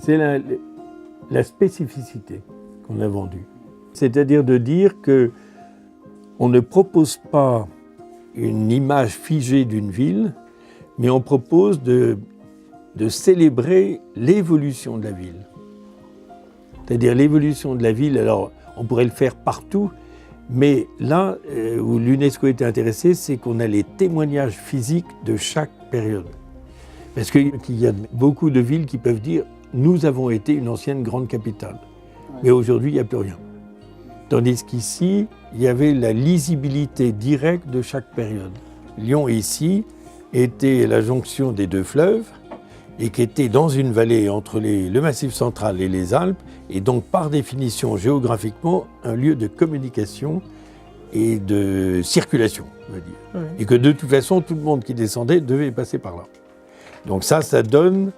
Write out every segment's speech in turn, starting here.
C'est la spécificité qu'on a vendue. C'est-à-dire de dire qu'on ne propose pas une image figée d'une ville, mais on propose de célébrer l'évolution de la ville. C'est-à-dire l'évolution de la ville, alors on pourrait le faire partout, mais là où l'UNESCO était intéressée, c'est qu'on a les témoignages physiques de chaque période. Parce qu'il y a beaucoup de villes qui peuvent dire « nous avons été une ancienne grande capitale », mais aujourd'hui il n'y a plus rien. Tandis qu'ici, il y avait la lisibilité directe de chaque période. Lyon, ici, était la jonction des deux fleuves et qui était dans une vallée entre le Massif central et les Alpes, et donc par définition, géographiquement, un lieu de communication et de circulation, on va dire. Oui. Et que de toute façon, tout le monde qui descendait devait passer par là. Donc ça donne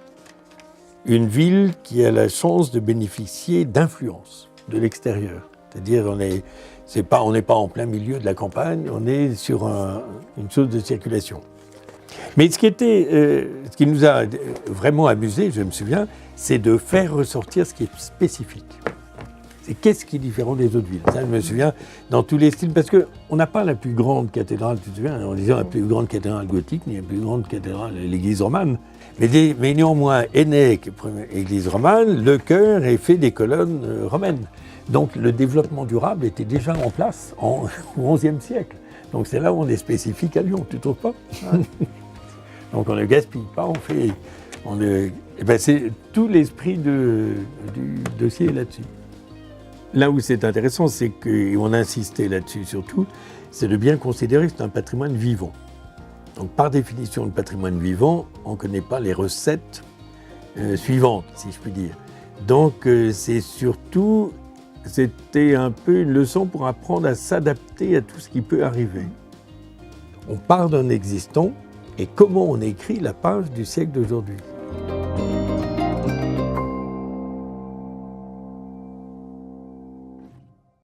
une ville qui a la chance de bénéficier d'influence de l'extérieur. C'est-à-dire on n'est pas en plein milieu de la campagne, on est sur une chose de circulation. Mais ce qui nous a vraiment amusé, je me souviens, c'est de faire ressortir ce qui est spécifique. C'est qu'est-ce qui est différent des autres villes. Ça, je me souviens, dans tous les styles, parce qu'on n'a pas la plus grande cathédrale, tu te souviens, en disant la plus grande cathédrale gothique, ni la plus grande cathédrale, l'église romane. Mais néanmoins, Aînec, église romane, le chœur est fait des colonnes romaines. Donc le développement durable était déjà en place au XIe siècle. Donc c'est là où on est spécifique à Lyon, tu ne trouves pas? Donc on ne gaspille pas, c'est tout l'esprit du dossier là-dessus. Là où c'est intéressant, c'est qu'on a insisté là-dessus surtout, c'est de bien considérer que c'est un patrimoine vivant. Donc par définition, le patrimoine vivant, on ne connaît pas les recettes suivantes, si je puis dire. Donc c'était un peu une leçon pour apprendre à s'adapter à tout ce qui peut arriver. On part d'un existant et comment on écrit la page du siècle d'aujourd'hui.